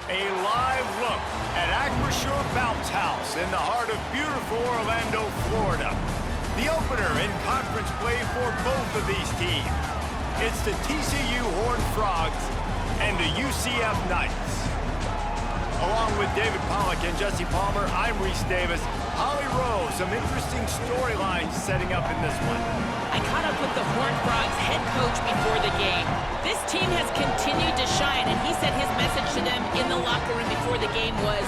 A live look at Acrisure Bounce House in the heart of beautiful Orlando, Florida. The opener in conference play for both of these teams. It's the TCU Horned Frogs and the UCF Knights. Along with David Pollack and Jesse Palmer, I'm Reese Davis. Holly Rowe, some interesting storylines setting up in this one. I caught up with the Horned Frogs head coach before the game. This team has continued to shine, and he said his message to them in the locker room before the game was,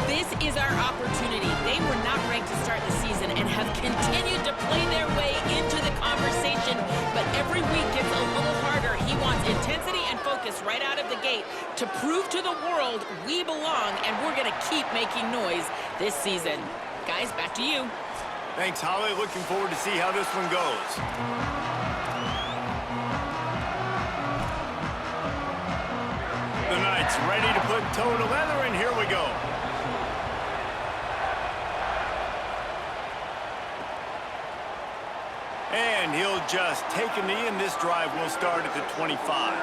this is our opportunity. They were not ranked to start the season and have continued to play their way into the conversation, but every week gets a little harder. He wants intensity and focus right out of the gate to prove to the world we belong, and we're going to keep making noise this season. Guys, back to you. Thanks, Holly. Looking forward to see how this one goes. The Knights ready to put toe to leather, and here we go. And he'll just take a knee, and this drive will start at the 25.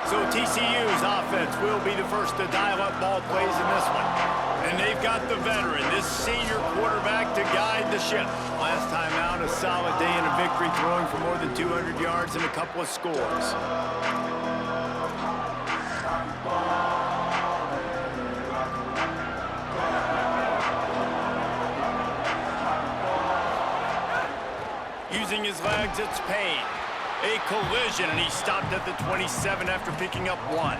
So TCU's offense will be the first to dial up ball plays in this one. And they've got the veteran, this senior quarterback, to guide the ship. Last time out, a solid day and a victory, throwing for more than 200 yards and a couple of scores. Using his legs, it's Payne. A collision, and he stopped at the 27 after picking up one.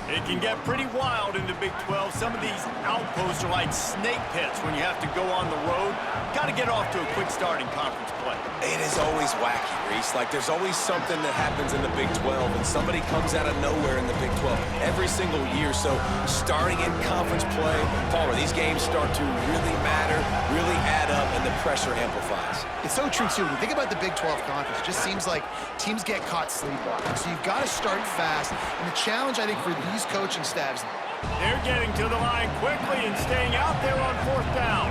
It can get pretty wild in the Big 12. Some of these outposts are like snake pits when you have to go on the road. Got to get off to a quick start in conference play. It is always wacky, Reese. Like, there's always something that happens in the Big 12, and somebody comes out of nowhere in the Big 12 every single year. So starting in conference play, Palmer, these games start to really matter, really add up, and the pressure amplifies. It's so true, too. When you think about the Big 12 conference, it just seems like teams get caught sleepwalking. So you've got to start fast. And the challenge, I think, for these coaching staffs, they're getting to the line quickly and staying out there on fourth down.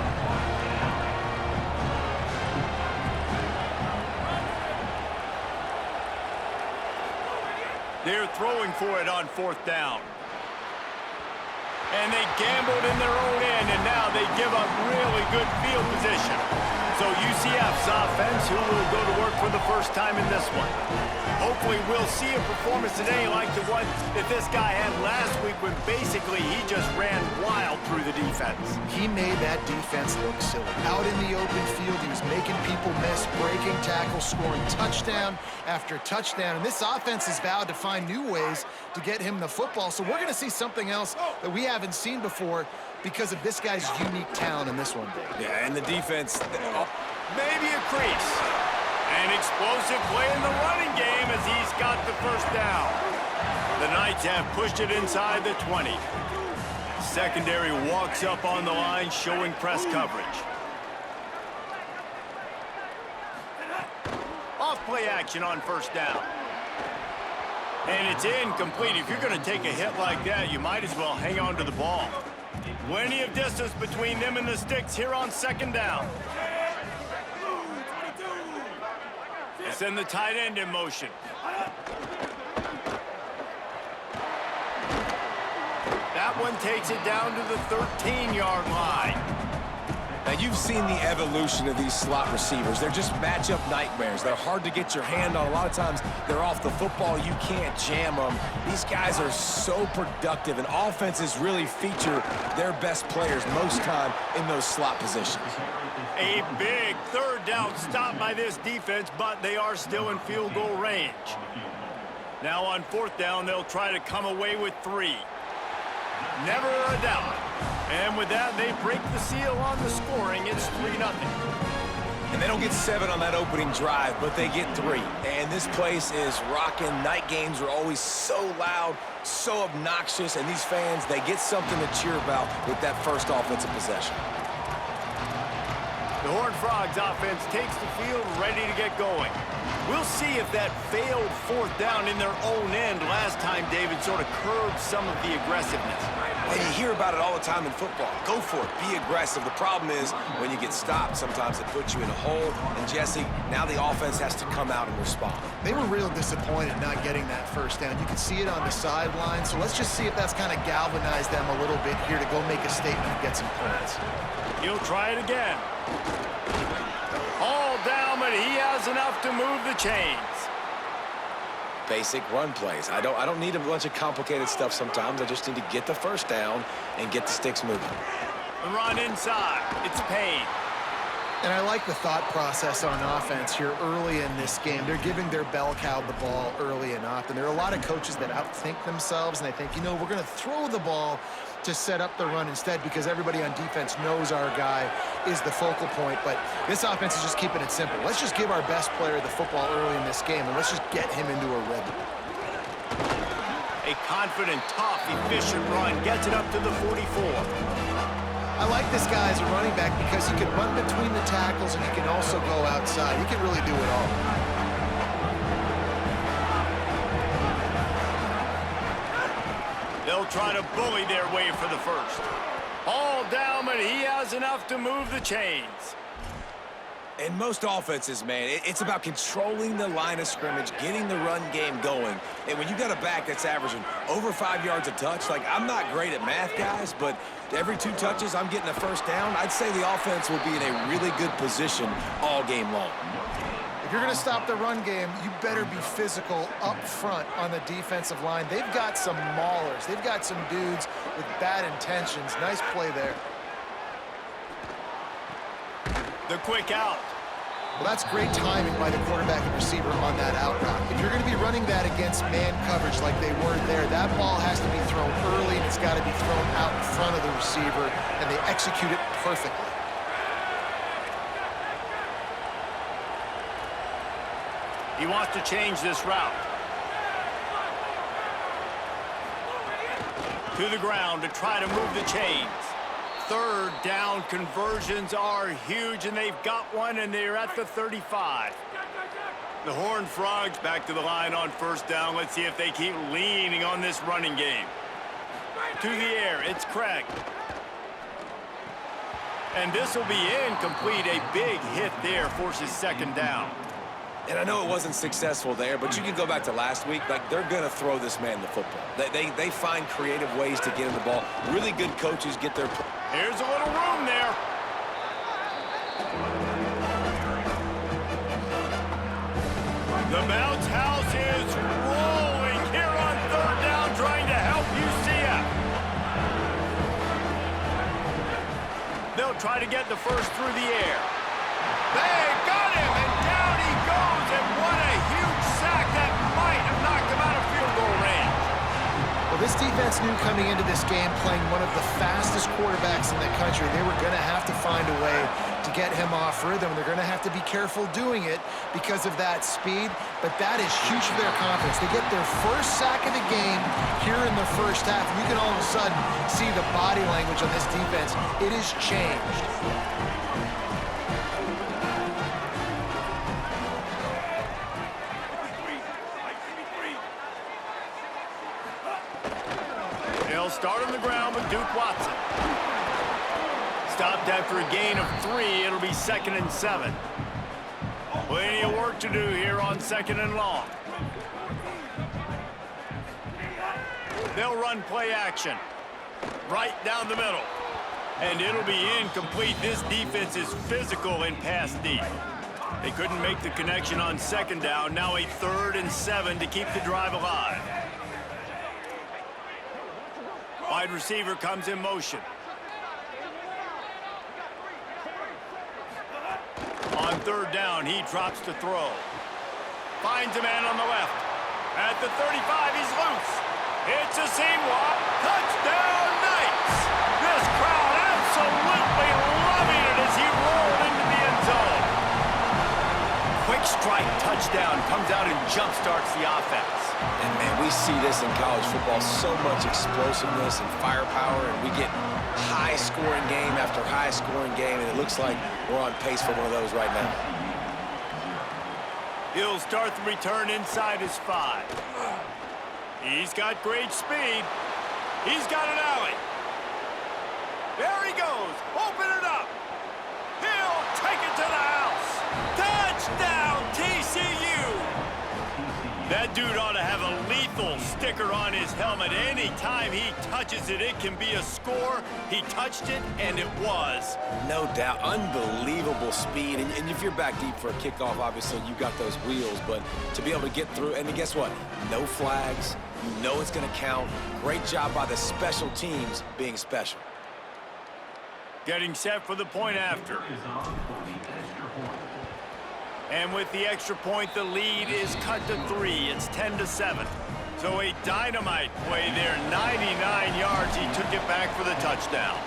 They're throwing for it on fourth down. And they gambled in their own end, and now they give up really good field position. So UCF's offense, who will go to work for the first time in this one. Hopefully we'll see a performance today like the one that this guy had last week when basically he just ran wild through the defense. he made that defense look silly. Out in the open field, he was making people miss, breaking tackles, scoring touchdown after touchdown. And this offense has vowed to find new ways to get him the football. So we're going to see something else that we haven't seen before because of this guy's unique talent in this one. Yeah, and the defense. Maybe a crease. An explosive play in the running game as he's got the first down. The Knights have pushed it inside the 20. Secondary walks up on the line, showing press coverage. Off-play action on first down. And it's incomplete. If you're going to take a hit like that, you might as well hang on to the ball. Plenty of distance between them and the sticks here on second down. They send the tight end in motion. That one one takes it down to the 13-yard line. Now, you've seen the evolution of these slot receivers. They're just matchup nightmares. They're hard to get your hand on. A lot of times, they're off the football. You can't jam them. These guys are so productive, and offenses really feature their best players most time in those slot positions. A big third down stop by this defense, but they are still in field goal range. Now on fourth down, they'll try to come away with 3. Never a doubt. And with that, they break the seal on the scoring. It's 3-0. And they don't get 7 on that opening drive, but they get 3. And this place is rocking. Night games are always so loud, so obnoxious, and these fans, they get something to cheer about with that first offensive possession. The Horned Frogs offense takes the field, ready to get going. We'll see if that failed fourth down in their own end last time, David, sort of curbed some of the aggressiveness. Well, you hear about it all the time in football. Go for it. Be aggressive. The problem is when you get stopped, sometimes it puts you in a hole. And, Jesse, now the offense has to come out and respond. They were real disappointed not getting that first down. You can see it on the sideline. So let's just see if that's kind of galvanized them a little bit here to go make a statement and get some points. He'll try it again. All down, but he has enough to move the chains. Basic run plays. I don't need a bunch of complicated stuff sometimes. I just need to get the first down and get the sticks moving. The run inside. It's Payne. And I like the thought process on offense here early in this game. They're giving their bell cow the ball early and often. There are a lot of coaches that outthink themselves, and they think, you know, we're going to throw the ball to set up the run instead because everybody on defense knows our guy is the focal point. But this offense is just keeping it simple. Let's just give our best player the football early in this game, and let's just get him into a rhythm. A confident, tough, efficient run gets it up to the 44. I like this guy as a running back because he can run between the tackles and he can also go outside. He can really do it all. They'll try to bully their way for the first. All down, but he has enough to move the chains. In most offenses, man, it's about controlling the line of scrimmage, getting the run game going. And when you got a back that's averaging over 5 yards a touch, like, I'm not great at math, guys, but every 2 touches, I'm getting a first down. I'd say the offense will be in a really good position all game long. If you're going to stop the run game, you better be physical up front on the defensive line. They've got some maulers. They've got some dudes with bad intentions. Nice play there. The quick out. Well, that's great timing by the quarterback and receiver on that out route. If you're going to be running that against man coverage like they were there, that ball has to be thrown early, and it's got to be thrown out in front of the receiver, and they execute it perfectly. He wants to change this route. To the ground to try to move the chains. Third down conversions are huge, and they've got one, and they're at the 35. The Horned Frogs back to the line on first down. Let's see if they keep leaning on this running game. To the air, it's Craig. And this will be incomplete. A big hit there forces second down. And I know it wasn't successful there, but you can go back to last week. Like, they're going to throw this man the football. They find creative ways to get him the ball. Really good coaches get their... Here's a little room there. The bounce house is rolling here on third down, trying to help UCF. They'll try to get the first through the air. They got him, and down he goes, and what a huge sack that might have knocked him out of field goal range. Well, this defense knew coming into this game, playing one of the fastest quarterbacks in the country, they were going to have to find a way to get him off rhythm. They're going to have to be careful doing it because of that speed, but that is huge for their confidence. They get their first sack of the game here in the first half, and you can all of a sudden see the body language on this defense. It has changed. They'll start on the ground with Duke Watson. Stopped after a gain of 3. It'll be 2nd and 7. Plenty of work to do here on 2nd and long. They'll run play action. Right down the middle. And it'll be incomplete. This defense is physical in pass deep. They couldn't make the connection on second down. Now a 3rd and 7 to keep the drive alive. Wide receiver comes in motion. On 3rd down, he drops to throw. Finds a man on the left. At the 35, he's loose. It's a seam walk. Touchdown, Knights! This crowd absolutely loving it as he rolled into the end zone. Quick strike touchdown comes out and jump-starts the offense. And, man, we see this in college football, so much explosiveness and firepower, and we get high-scoring game after high-scoring game, and it looks like we're on pace for one of those right now. He'll start the return inside his 5. He's got great speed. He's got an alley. There he goes. Open it up. He'll take it to the house. Touchdown, TCU. That dude ought to have a lethal sticker on his helmet. Anytime he touches it, it can be a score. He touched it, and it was. No doubt. Unbelievable speed. And if you're back deep for a kickoff, obviously you got those wheels. But to be able to get through, and guess what? No flags. You know it's going to count. Great job by the special teams being special. Getting set for the point after. And with the extra point, the lead is cut to 3. It's 10-7. So a dynamite play there. 99 yards. He took it back for the touchdown.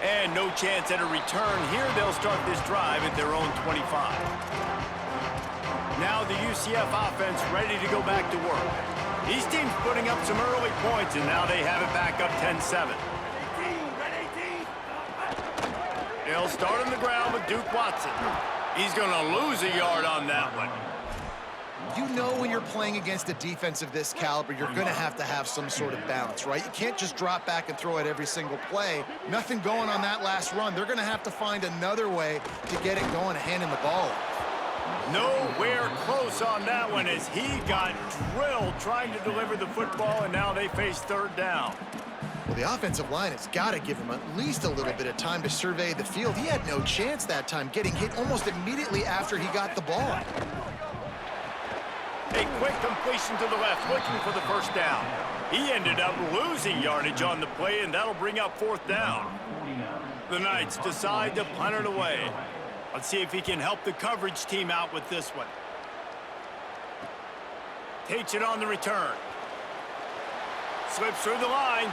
And no chance at a return here. They'll start this drive at their own 25. Now the UCF offense ready to go back to work. These teams putting up some early points, and now they have it back up 10-7. They'll start on the ground with Duke Watson. He's going to lose a yard on that one. You know when you're playing against a defense of this caliber, you're going to have some sort of balance, right? You can't just drop back and throw it every single play. Nothing going on that last run. They're going to have to find another way to get it going and handing the ball. Nowhere close on that one as he got drilled trying to deliver the football, and now they face 3rd down. Well, the offensive line has got to give him at least a little bit of time to survey the field. He had no chance that time, getting hit almost immediately after he got the ball. A quick completion to the left, looking for the 1st down. He ended up losing yardage on the play, and that'll bring up 4th down. The Knights decide to punt it away. Let's see if he can help the coverage team out with this one. Takes it on the return. Slips through the line.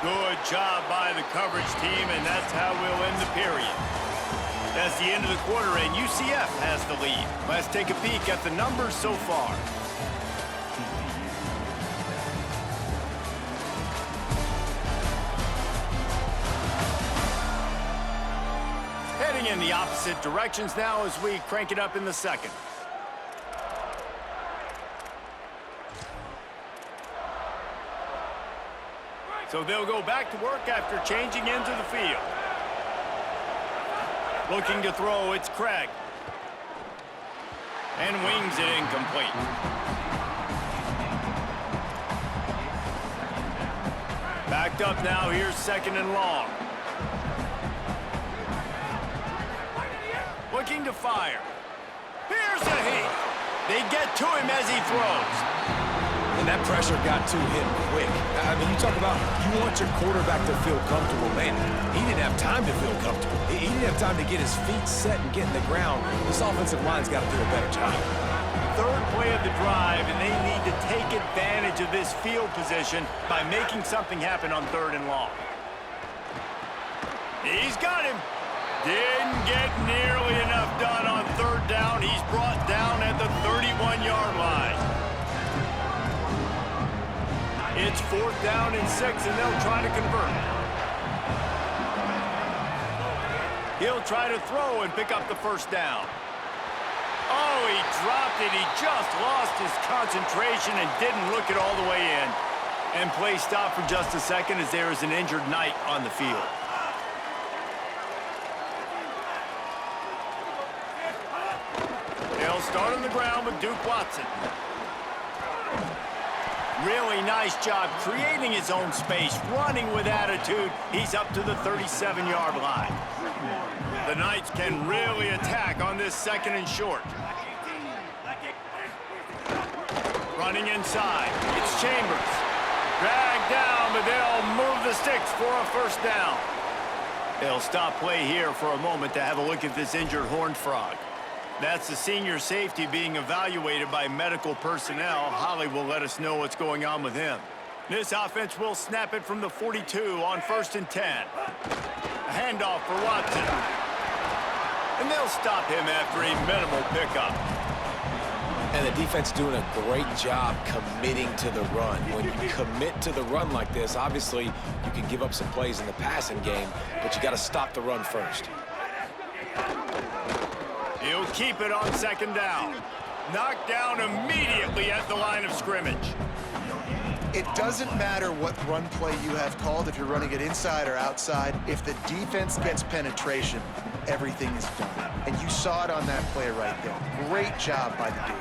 Good job by the coverage team, and that's how we'll end the period. That's the end of the quarter, and UCF has the lead. Let's take a peek at the numbers so far. Heading in the opposite directions now as we crank it up in the second. So they'll go back to work after changing into the field. Looking to throw, it's Craig. And wings it incomplete. Backed up now, here's 2nd and long. Looking to fire. Here's a hit. They get to him as he throws. And that pressure got to him quick. I mean, you talk about you want your quarterback to feel comfortable. Man, he didn't have time to feel comfortable. He didn't have time to get his feet set and get in the ground. This offensive line's got to do a better job. 3rd play of the drive, and they need to take advantage of this field position by making something happen on 3rd and long. He's got him. Didn't get nearly enough done on 3rd down. He's brought down at the 31-yard line. It's 4th down and 6, and they'll try to convert. He'll try to throw and pick up the 1st down. Oh, he dropped it. He just lost his concentration and didn't look it all the way in. And play stopped for just a second as there is an injured Knight on the field. They'll start on the ground with Duke Watson. Really nice job creating his own space, running with attitude. He's up to the 37-yard line. The Knights can really attack on this 2nd and short. Running inside. It's Chambers. Dragged down, but they'll move the sticks for a first down. They'll stop play here for a moment to have a look at this injured Horned Frog. That's the senior safety being evaluated by medical personnel. Holly will let us know what's going on with him. This offense will snap it from the 42 on 1st and 10. A handoff for Watson. And they'll stop him after a minimal pickup. And the defense doing a great job committing to the run. When you commit to the run like this, obviously you can give up some plays in the passing game, but you got to stop the run first. He'll keep it on 2nd down. Knocked down immediately at the line of scrimmage. It doesn't matter what run play you have called, if you're running it inside or outside. If the defense gets penetration, everything is done. And you saw it on that play right there. Great job by the dude.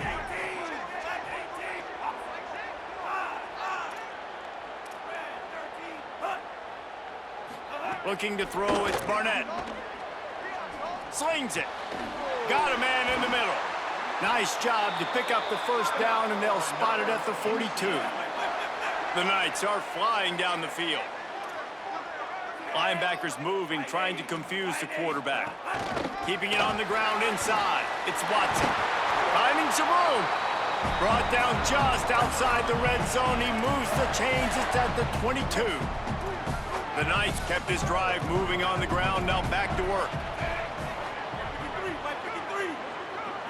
Looking to throw, it's Barnett. Slings it. Got a man in the middle. Nice job to pick up the first down, and they'll spot it at the 42. The Knights are flying down the field. Linebackers moving, trying to confuse the quarterback. Keeping it on the ground inside. It's Watson. Finding some room. Brought down just outside the red zone. He moves the chains. It's at the 22. The Knights kept this drive moving on the ground. Now back to work.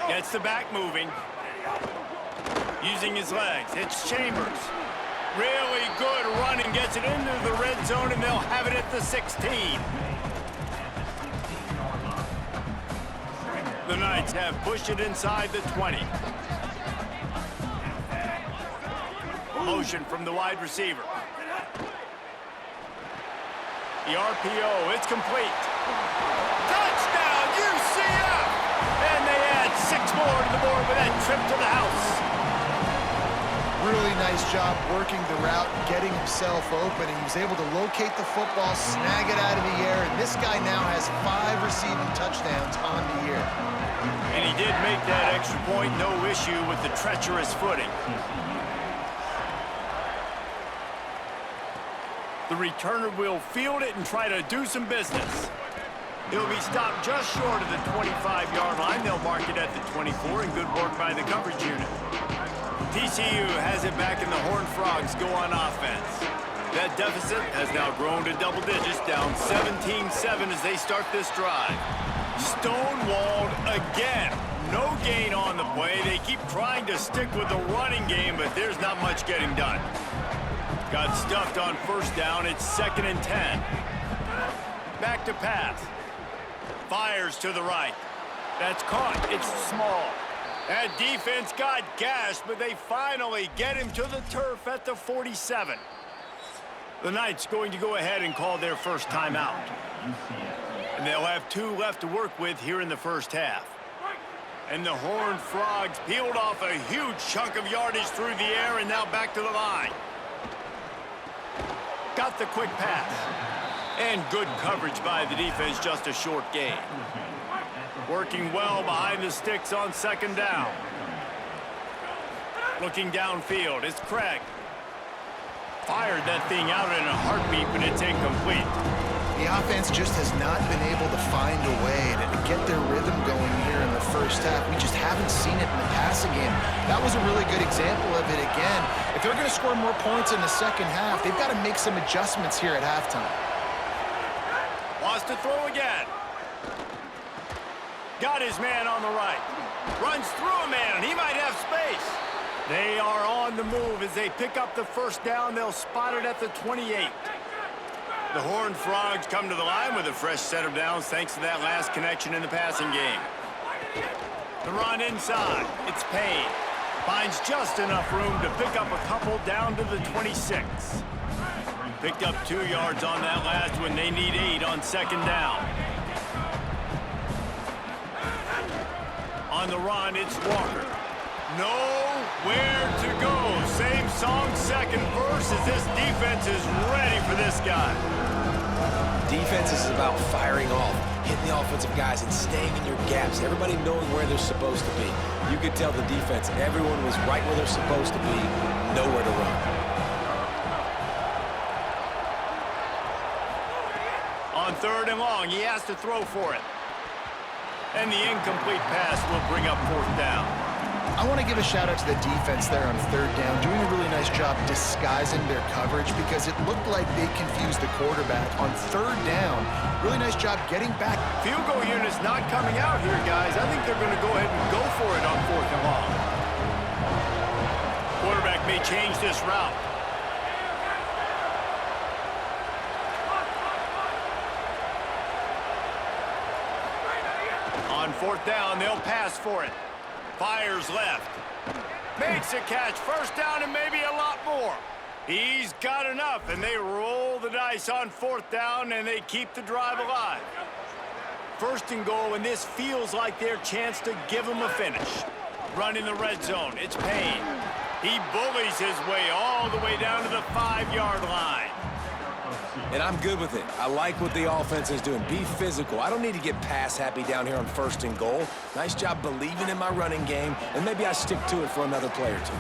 Gets the back moving. Using his legs. It's Chambers. Really good running. Gets it into the red zone, and they'll have it at the 16. The Knights have pushed it inside the 20. Motion from the wide receiver. The RPO, it's complete. Touchdown, UCF! And they add 6 more to the board with that trip to the house. Really nice job working the route, getting himself open, and he was able to locate the football, snag it out of the air, and this guy now has 5 receiving touchdowns on the year. And he did make that extra point, no issue with the treacherous footing. The returner will field it and try to do some business. He'll be stopped just short of the 25-yard line. They'll mark it at the 24, and good work by the coverage unit. TCU has it back, and the Horned Frogs go on offense. That deficit has now grown to double digits, down 17-7 as they start this drive. Stonewalled again. No gain on the play. They keep trying to stick with the running game, but there's not much getting done. Got stuffed on first down. It's 2nd and 10. Back to pass. Fires to the right. That's caught. It's small. That defense got gashed, but they finally get him to the turf at the 47. The Knights going to go ahead and call their first timeout. And they'll have 2 left to work with here in the first half. And the Horned Frogs peeled off a huge chunk of yardage through the air, and now back to the line. Got the quick pass. And good coverage by the defense, just a short gain. Working well behind the sticks on 2nd down. Looking downfield, it's Craig. Fired that thing out in a heartbeat, but it's incomplete. The offense just has not been able to find a way to get their rhythm going here in the first half. We just haven't seen it in the passing game. That was a really good example of it again. If they're going to score more points in the second half, they've got to make some adjustments here at halftime. Wants to throw again. Got his man on the right. Runs through a man, and he might have space. They are on the move as they pick up the first down. They'll spot it at the 28. The Horned Frogs come to the line with a fresh set of downs thanks to that last connection in the passing game. The run inside. It's Payne. Finds just enough room to pick up a couple down to the 26. Picked up 2 yards on that last one. They need 8 on 2nd down. On the run, it's Walker. Nowhere to go. Same song, second verse, as this defense is ready for this guy. Defense is about firing off, hitting the offensive guys and staying in your gaps, everybody knowing where they're supposed to be. You could tell the defense, everyone was right where they're supposed to be, nowhere to run. On 3rd and long, he has to throw for it. And the incomplete pass will bring up 4th down. I want to give a shout out to the defense there on 3rd down, doing a really nice job disguising their coverage because it looked like they confused the quarterback on 3rd down. Really nice job getting back. Field goal unit's not coming out here, guys. I think they're going to go ahead and go for it on 4th and long. Quarterback may change this route. On 4th down, they'll pass for it. Fires left. Makes a catch. 1st down and maybe a lot more. He's got enough, and they roll the dice on 4th down, and they keep the drive alive. 1st and goal, and this feels like their chance to give them a finish. Run in the red zone. It's Payne. He bullies his way all the way down to the 5-yard line. And I'm good with it. I like what the offense is doing. Be physical. I don't need to get pass happy down here on 1st and goal. Nice job believing in my running game, and maybe I stick to it for another play or two.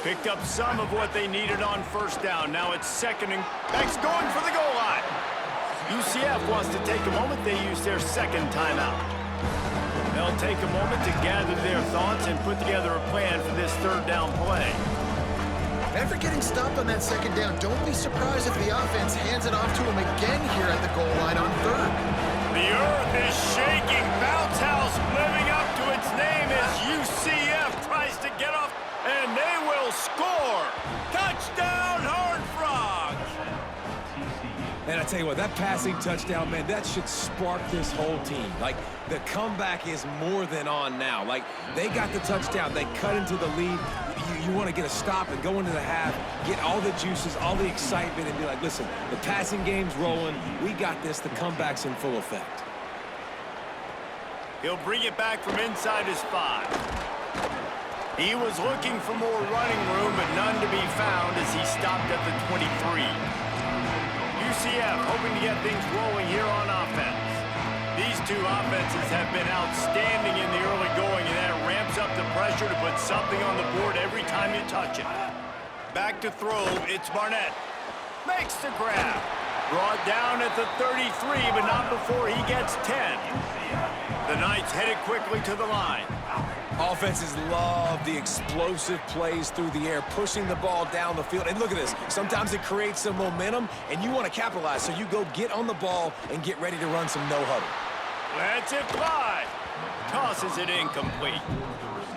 Picked up some of what they needed on 1st down. Now it's 2nd and Beck's going for the goal line. UCF wants to take a moment. They use their 2nd timeout. They'll take a moment to gather their thoughts and put together a plan for this 3rd down play. After getting stopped on that 2nd down, don't be surprised if the offense hands it off to him again here at the goal line on 3rd. The earth is shaking. Bounce House living up to its name as UCF tries to get off, and they will score. Touchdown, Horned Frogs! And I tell you what, that passing touchdown, man, that should spark this whole team. Like, the comeback is more than on now. Like, they got the touchdown. They cut into the lead. You want to get a stop and go into the half, get all the juices, all the excitement, and be like, listen, the passing game's rolling. We got this. The comeback's in full effect. He'll bring it back from inside his 5. He was looking for more running room, but none to be found as he stopped at the 23. UCF hoping to get things rolling here on offense. These two offenses have been outstanding in the early going, and that ramps up the pressure to put something on the board every time you touch it. Back to throw, it's Barnett. Makes the grab. Brought down at the 33, but not before he gets 10. The Knights headed quickly to the line. Offenses love the explosive plays through the air, pushing the ball down the field. And look at this. Sometimes it creates some momentum, and you want to capitalize. So you go get on the ball and get ready to run some no-huddle. Lets it fly. Tosses it incomplete.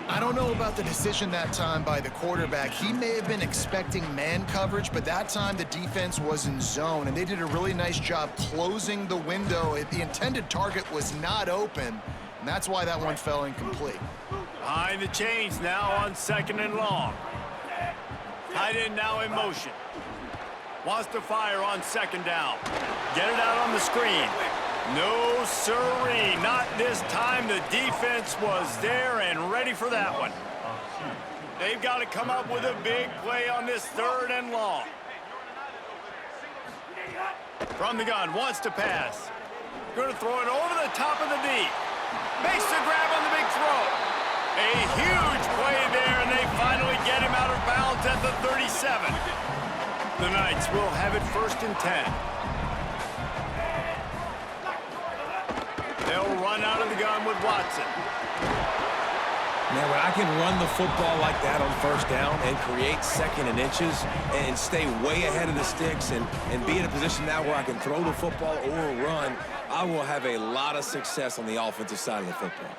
I don't know about the decision that time by the quarterback. He may have been expecting man coverage, but that time the defense was in zone, and they did a really nice job closing the window. The intended target was not open, and that's why that one fell incomplete. Behind the chains now on 2nd and long. Tight end now in motion. Wants to fire on 2nd down. Get it out on the screen. No siree, not this time. The defense was there and ready for that one. They've got to come up with a big play on this 3rd and long. From the gun, wants to pass. Going to throw it over the top of the D. Makes the grab on the big throw. A huge play there, and they finally get him out of bounds at the 37. The Knights will have it 1st and 10. They'll run out of the gun with Watson. Now, when I can run the football like that on 1st down and create 2nd and inches and stay way ahead of the sticks and be in a position now where I can throw the football or run, I will have a lot of success on the offensive side of the football.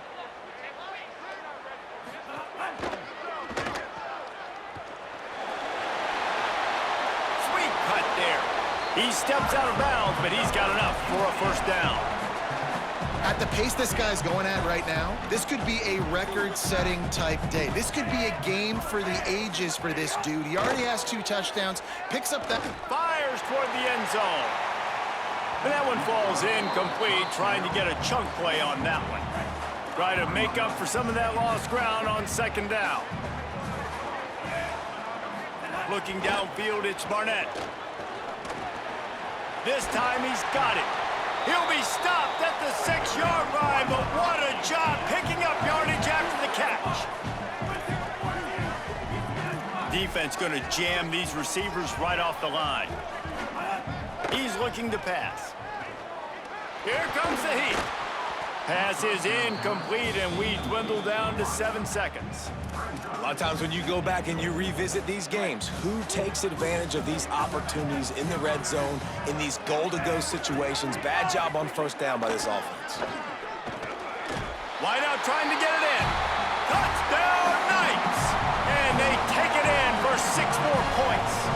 Sweet cut there. He steps out of bounds, but he's got enough for a 1st down. At the pace this guy's going at right now, this could be a record-setting type day. This could be a game for the ages for this dude. He already has 2 touchdowns, picks up that... Fires toward the end zone. And that one falls incomplete, trying to get a chunk play on that one. Try to make up for some of that lost ground on second down. Looking downfield, it's Barnett. This time he's got it. He'll be stopped at the 6-yard line, but what a job picking up yardage after the catch. Defense going to jam these receivers right off the line. He's looking to pass. Here comes the heat. Pass is incomplete, and we dwindle down to 7 seconds. A lot of times when you go back and you revisit these games, who takes advantage of these opportunities in the red zone, in these goal-to-go situations? Bad job on first down by this offense. Wide out trying to get it in. Touchdown, Knights! And they take it in for 6 more points.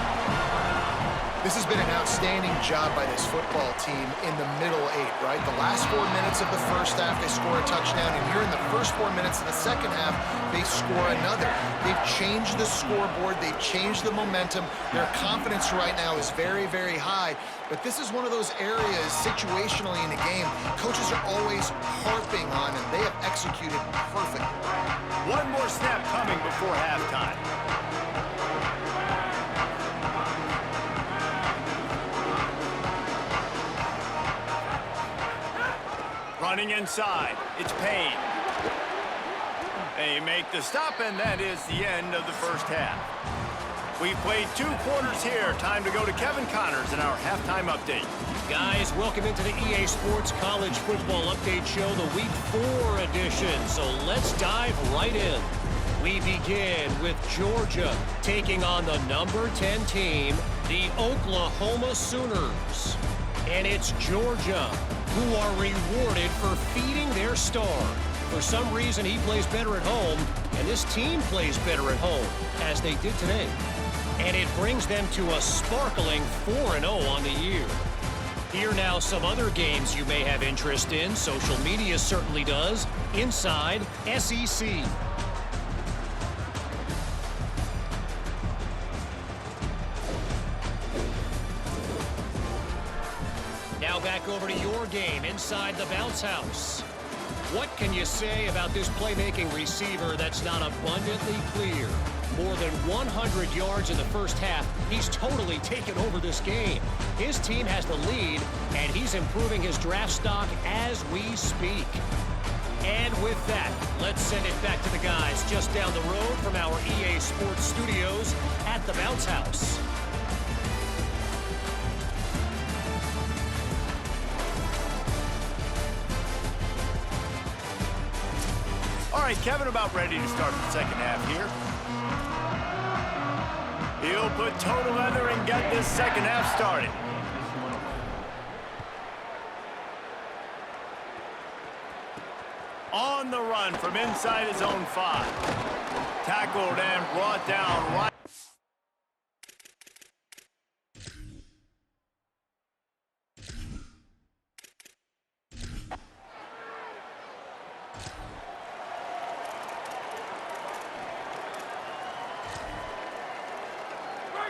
This has been an outstanding job by this football team in the middle 8, right? The last 4 minutes of the first half, they score a touchdown, and here in the first 4 minutes of the second half, they score another. They've changed the scoreboard. They've changed the momentum. Their confidence right now is very, very high, but this is one of those areas situationally in the game coaches are always harping on, and they have executed perfectly. One more snap coming before halftime. Running inside, it's Payne. They make the stop, and that is the end of the first half. We've played 2 quarters here. Time to go to Kevin Connors in our halftime update. Guys, welcome into the EA Sports College Football Update Show, the Week 4 edition. So let's dive right in. We begin with Georgia taking on the number 10 team, the Oklahoma Sooners. And it's Georgia who are rewarded for feeding their star. For some reason, he plays better at home, and this team plays better at home, as they did today. And it brings them to a sparkling 4-0 on the year. Here now some other games you may have interest in. Social media certainly does. Inside SEC. Now back over to your game inside the bounce house. What can you say about this playmaking receiver that's not abundantly clear? More than 100 yards in the first half. He's totally taken over this game. His team has the lead, and he's improving his draft stock as we speak. And with that, let's send it back to the guys just down the road from our EA Sports Studios at the Bounce House. All right, Kevin, about ready to start the second half here. He'll put total leather and get this second half started. On the run from inside his own 5. Tackled and brought down right.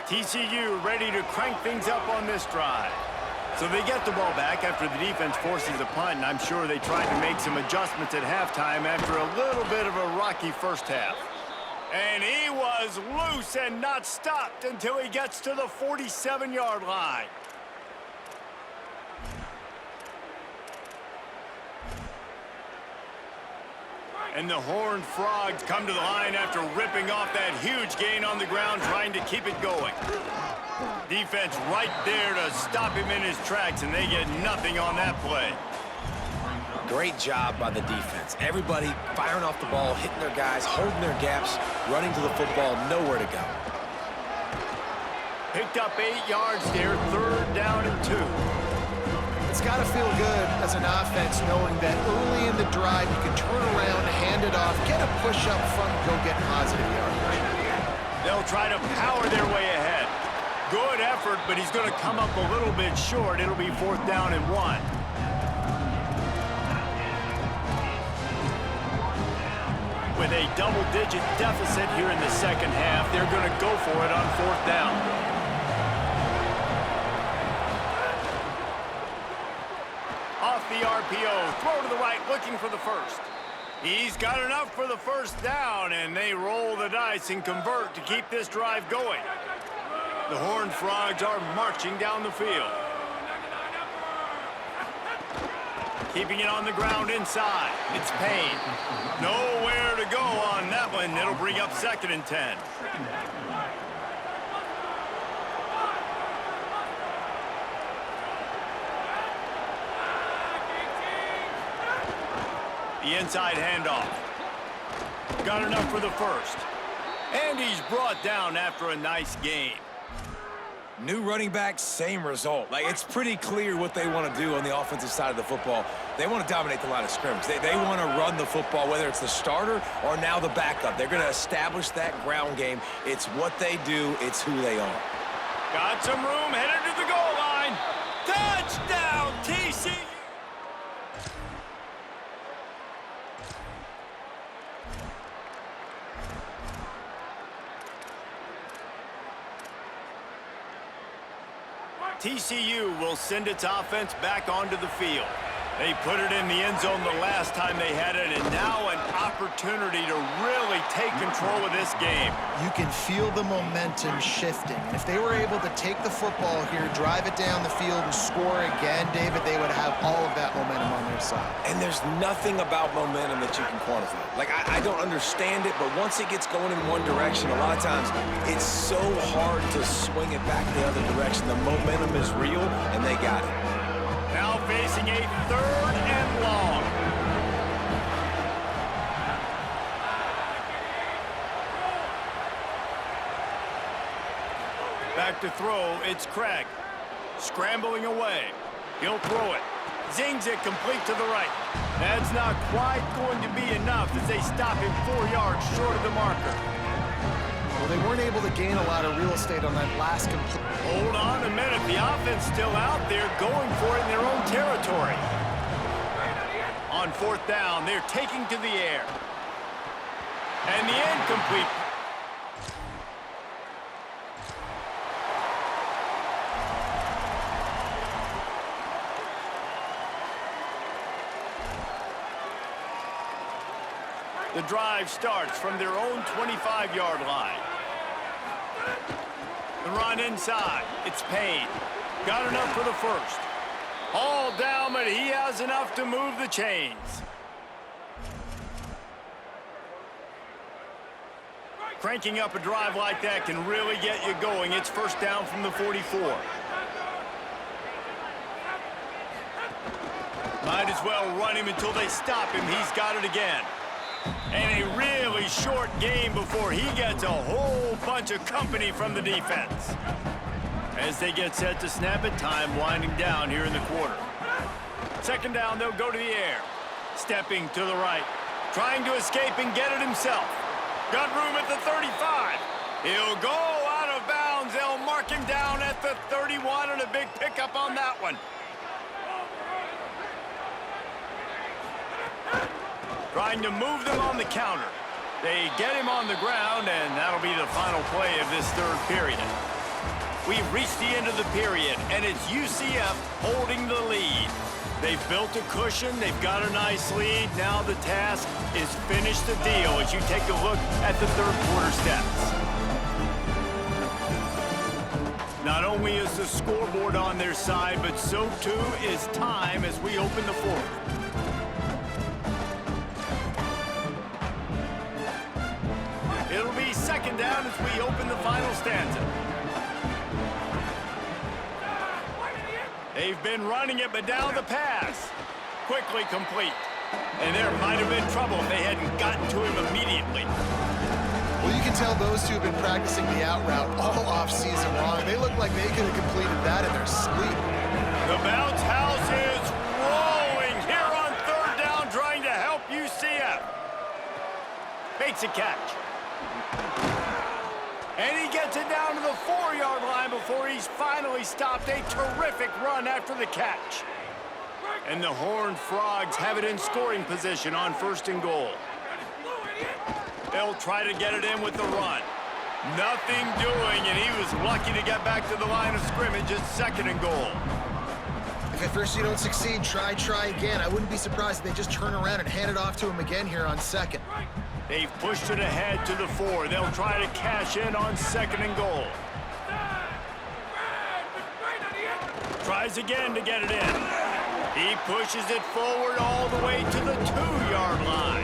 TCU ready to crank things up on this drive. So they get the ball back after the defense forces a punt, and I'm sure they tried to make some adjustments at halftime after a little bit of a rocky first half. And he was loose and not stopped until he gets to the 47-yard line. And the Horned Frogs come to the line after ripping off that huge gain on the ground, trying to keep it going. Defense right there to stop him in his tracks, and they get nothing on that play. Great job by the defense. Everybody firing off the ball, hitting their guys, holding their gaps, running to the football, nowhere to go. Picked up 8 yards there, 3rd down and 2. It's got to feel good as an offense knowing that early in the drive you can turn around, hand it off, get a push up front, go get positive yardage. They'll try to power their way ahead. Good effort, but he's going to come up a little bit short. It'll be 4th down and 1. With a double-digit deficit here in the second half, they're going to go for it on 4th down. Off the RPO, throw to the right, looking for the first. He's got enough for the first down, and they roll the dice and convert to keep this drive going. The Horned Frogs are marching down the field. Keeping it on the ground inside. It's Payne. Nowhere to go on that one. It'll bring up 2nd and 10. The inside handoff. Got enough for the first. And he's brought down after a nice gain. New running back, same result. Like, it's pretty clear what they want to do on the offensive side of the football. They want to dominate the line of scrimmage. They want to run the football, whether it's the starter or now the backup. They're going to establish that ground game. It's what they do. It's who they are. Got some room, headed to the goal line. Touchdown, TCU! TCU will send its offense back onto the field. They put it in the end zone the last time they had it, and now an opportunity to really take control of this game. You can feel the momentum shifting. And if they were able to take the football here, drive it down the field, and score again, David, they would have all of that momentum on their side. And there's nothing about momentum that you can quantify. Like, I don't understand it, but once it gets going in one direction, a lot of times it's so hard to swing it back the other direction. The momentum is real, and they got it. Now facing a 3rd and long. Back to throw, it's Craig. Scrambling away. He'll throw it. Zings it complete to the right. That's not quite going to be enough as they stop him 4 yards short of the marker. Well, they weren't able to gain a lot of real estate on that last complete. Hold on a minute. The offense still out there going for it in their own territory. On 4th down, they're taking to the air. And the incomplete. The drive starts from their own 25-yard line. The run inside. It's Payne. Got enough for the first. All down, but he has enough to move the chains. Cranking up a drive like that can really get you going. It's 1st down from the 44. Might as well run him until they stop him. He's got it again. And a really short game before he gets a whole bunch of company from the defense. As they get set to snap it, time winding down here in the quarter. 2nd down, they'll go to the air. Stepping to the right. Trying to escape and get it himself. Got room at the 35. He'll go out of bounds. They'll mark him down at the 31 and a big pickup on that one. Trying to move them on the counter. They get him on the ground, and that'll be the final play of this 3rd period. We've reached the end of the period, and it's UCF holding the lead. They've built a cushion. They've got a nice lead. Now the task is finish the deal as you take a look at the 3rd quarter stats. Not only is the scoreboard on their side, but so too is time as we open the 4th. It'll be 2nd down as we open the final stanza. They've been running it, but now the pass. Quickly complete. And there might have been trouble if they hadn't gotten to him immediately. Well, you can tell those two have been practicing the out route all off-season long. They look like they could have completed that in their sleep. The bounce house is rolling here on 3rd down, trying to help UCF. Bates a catch. And he gets it down to the 4-yard line before he's finally stopped. A terrific run after the catch. And the Horned Frogs have it in scoring position on 1st and goal. They'll try to get it in with the run. Nothing doing, and he was lucky to get back to the line of scrimmage at 2nd and goal. If If at first you don't succeed, try again. I wouldn't be surprised if they just turn around and hand it off to him again here on second. They've pushed it ahead to the 4. They'll try to cash in on 2nd and goal. Tries again to get it in. He pushes it forward all the way to the 2-yard line.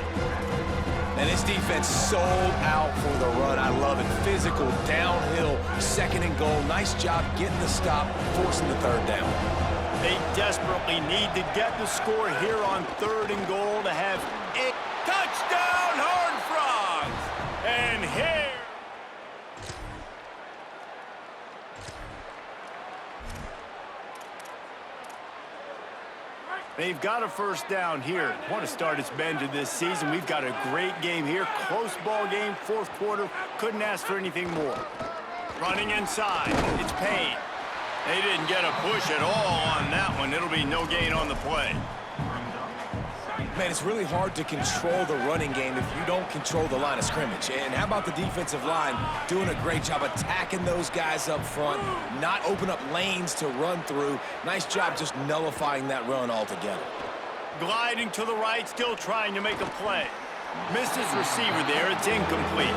And his defense sold out for the run. I love it. Physical, downhill, 2nd and goal. Nice job getting the stop, forcing the 3rd down. They desperately need to get the score here on 3rd and goal to have it. Touchdown, Horned Frogs! And here... They've got a 1st down here. What a start it's been to this season. We've got a great game here. Close ball game, 4th quarter. Couldn't ask for anything more. Running inside. It's Payne. They didn't get a push at all on that one. It'll be no gain on the play. Man, it's really hard to control the running game if you don't control the line of scrimmage. And how about the defensive line doing a great job attacking those guys up front, not open up lanes to run through. Nice job just nullifying that run altogether. Gliding to the right, still trying to make a play. Missed his receiver there. It's incomplete.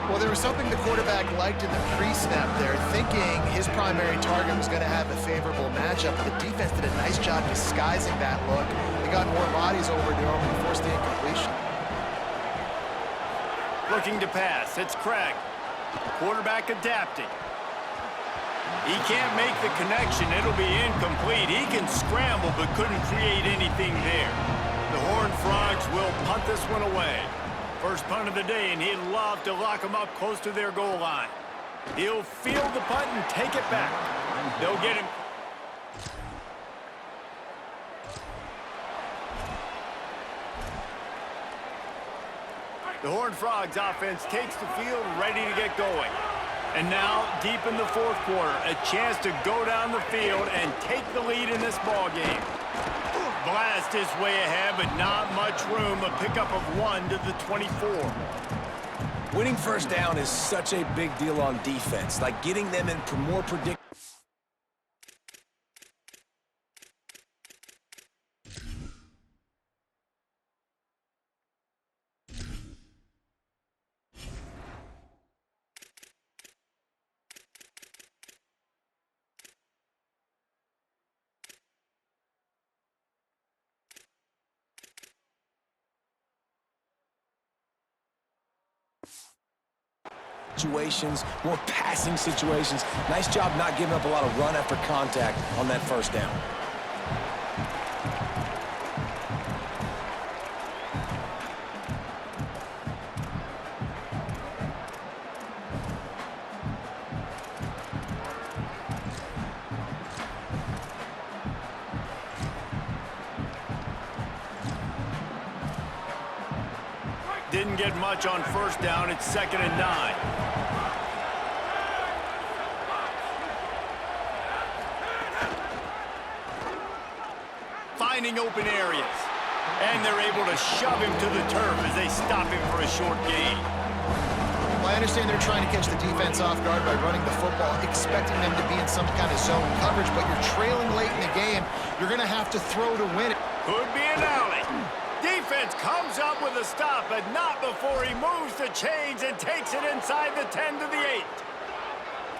Well, there was something the quarterback liked in the pre-snap there, thinking his primary target was going to have a favorable matchup. But the defense did a nice job disguising that look. They got more bodies over to him and forced the incompletion. Looking to pass. It's Craig. Quarterback adapting. He can't make the connection. It'll be incomplete. He can scramble but couldn't create anything there. The Horned Frogs will punt this one away. First punt of the day, and he'd love to lock them up close to their goal line. He'll field the punt and take it back. They'll get him. The Horned Frogs offense takes the field, ready to get going. And now, deep in the 4th quarter, a chance to go down the field and take the lead in this ball game. Blast his way ahead, but not much room. A pickup of 1 to the 24. Winning 1st down is such a big deal on defense, like getting them in more predictable. Situations, more passing situations. Nice job not giving up a lot of run after contact on that 1st down. Didn't get much on 1st down. It's 2nd and 9. Finding open areas. And they're able to shove him to the turf as they stop him for a short gain. Well, I understand they're trying to catch the defense off guard by running the football, expecting them to be in some kind of zone coverage, but you're trailing late in the game. You're going to have to throw to win it. Could be an alley. Defense comes up with a stop, but not before he moves the chains and takes it inside the 10 to the 8.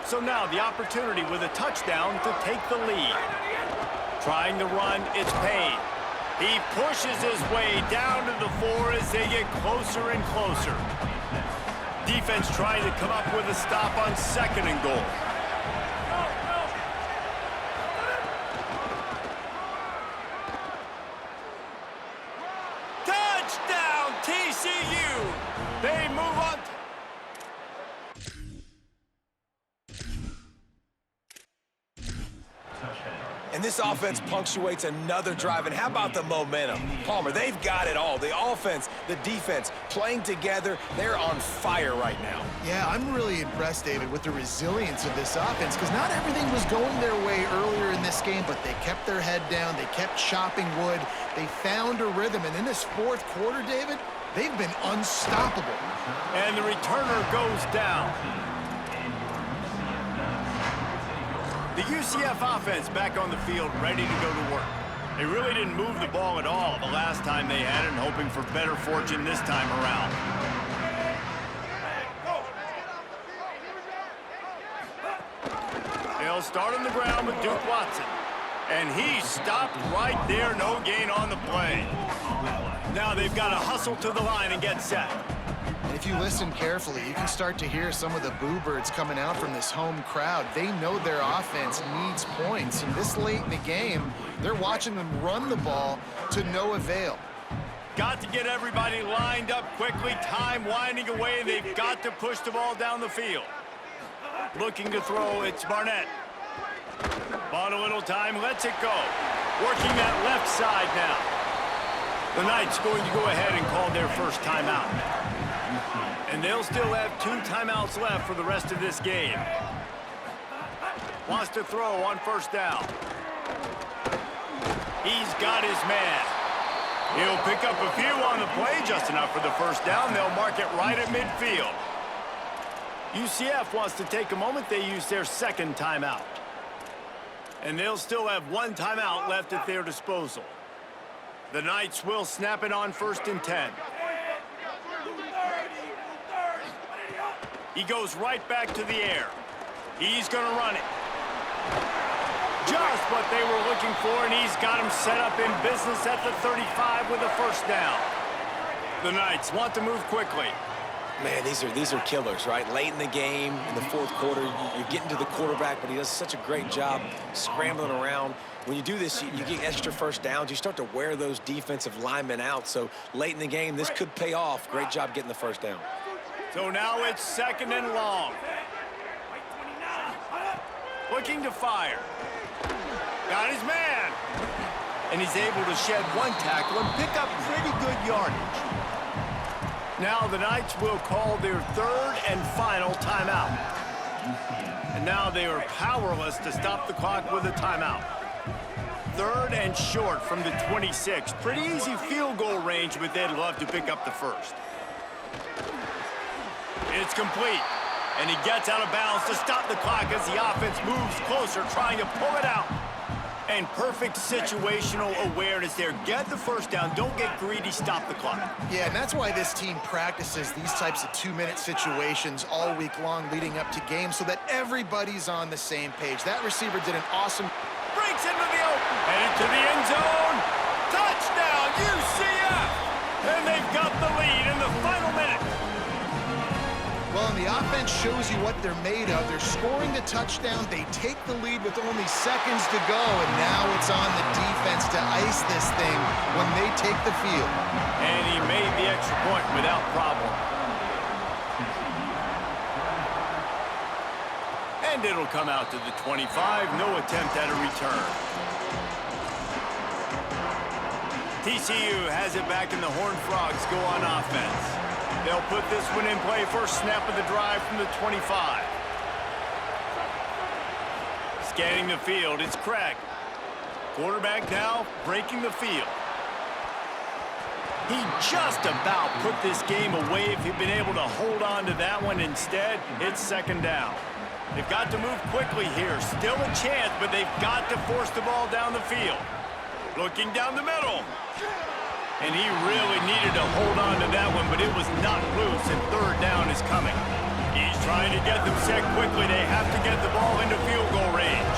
So now the opportunity with a touchdown to take the lead. Trying to run, it's Payne. He pushes his way down to the 4 as they get closer and closer. Defense trying to come up with a stop on 2nd and goal. Touchdown, TCU! They move on. And this offense punctuates another drive. And how about the momentum? Palmer, they've got it all. The offense, the defense, playing together. They're on fire right now. Yeah, I'm really impressed, David, with the resilience of this offense, because not everything was going their way earlier in this game, but they kept their head down. They kept chopping wood. They found a rhythm. And in this 4th quarter, David, they've been unstoppable. And the returner goes down. The UCF offense back on the field, ready to go to work. They really didn't move the ball at all the last time they had it, and hoping for better fortune this time around. They'll start on the ground with Duke Watson. And he stopped right there, no gain on the play. Now they've got to hustle to the line and get set. And if you listen carefully, you can start to hear some of the boo birds coming out from this home crowd. They know their offense needs points, and this late in the game, they're watching them run the ball to no avail. Got to get everybody lined up quickly, time winding away, and they've got to push the ball down the field. Looking to throw, it's Barnett. Bought a little time, lets it go. Working that left side now. The Knights going to go ahead and call their first timeout. And they'll still have 2 timeouts left for the rest of this game. Wants to throw on first down. He's got his man. He'll pick up a few on the play, just enough for the first down. They'll mark it right at midfield. UCF wants to take a moment. They use their second timeout. And they'll still have 1 timeout left at their disposal. The Knights will snap it on first and 10. He goes right back to the air. He's going to run it. Just what they were looking for, and he's got him set up in business at the 35 with a first down. The Knights want to move quickly. Man, these are killers, right? Late in the game, in the fourth quarter, you're getting to the quarterback, but he does such a great job scrambling around. When you do this, you get extra first downs. You start to wear those defensive linemen out. So late in the game, this could pay off. Great job getting the first down. So now it's second and long. Looking to fire. Got his man. And he's able to shed 1 tackle and pick up pretty good yardage. Now the Knights will call their 3rd and final timeout. And now they are powerless to stop the clock with a timeout. 3rd and short from the 26. Pretty easy field goal range, but they'd love to pick up the first. It's complete. And he gets out of bounds to stop the clock as the offense moves closer, trying to pull it out. And perfect situational awareness there. Get the first down. Don't get greedy. Stop the clock. Yeah, and that's why this team practices these types of 2-minute situations all week long leading up to games so that everybody's on the same page. That receiver did an awesome... Breaks into the open. Headed to the end zone. Touchdown, UCF! And they've got the lead in the final minute. Well, and the offense shows you what they're made of. They're scoring the touchdown. They take the lead with only seconds to go, and now it's on the defense to ice this thing when they take the field. And he made the extra point without problem. And it'll come out to the 25. No attempt at a return. TCU has it back, and the Horned Frogs go on offense. They'll put this one in play. First snap of the drive from the 25. Scanning the field, it's Craig. Quarterback now breaking the field. He just about put this game away if he'd been able to hold on to that one. Instead, it's second down. They've got to move quickly here. Still a chance, but they've got to force the ball down the field. Looking down the middle. And he really needed to hold on to that one, but it was not loose, and third down is coming. He's trying to get them set quickly. They have to get the ball into field goal range.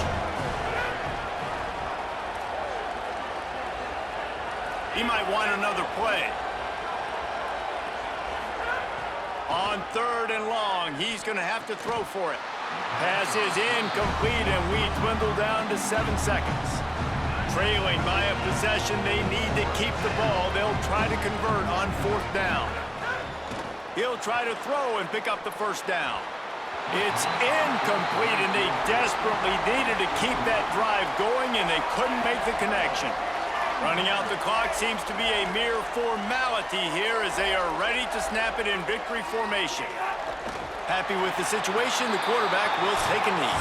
He might want another play. On 3rd and long, he's going to have to throw for it. Pass is incomplete, and we dwindle down to 7 seconds. Trailing by a possession, they need to keep the ball. They'll try to convert on 4th down. He'll try to throw and pick up the first down. It's incomplete, and they desperately needed to keep that drive going, and they couldn't make the connection. Running out the clock seems to be a mere formality here as they are ready to snap it in victory formation. Happy with the situation, the quarterback will take a knee.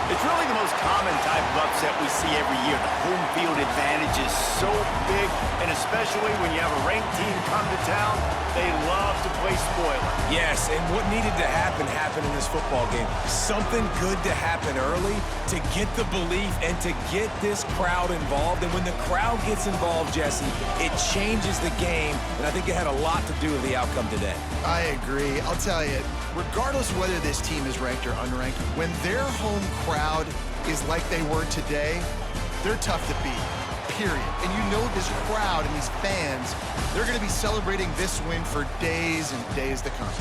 It's really the most common type of upset we see every year. The home field advantage is so big, and especially when you have a ranked team come to town, they love to play spoiler. Yes, and what needed to happen happened in this football game. Something good to happen early to get the belief and to get this crowd involved. And when the crowd gets involved, Jesse, it changes the game, and I think it had a lot to do with the outcome today. I agree. I'll tell you, regardless whether this team is ranked or unranked, when their home crowd is like they were today, they're tough to beat, period. And you know this crowd and these fans, they're going to be celebrating this win for days and days to come.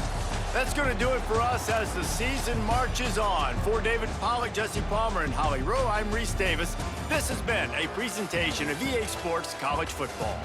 That's going to do it for us as the season marches on. For David Pollack, Jesse Palmer, and Holly Rowe, I'm Reese Davis. This has been a presentation of EA Sports College Football.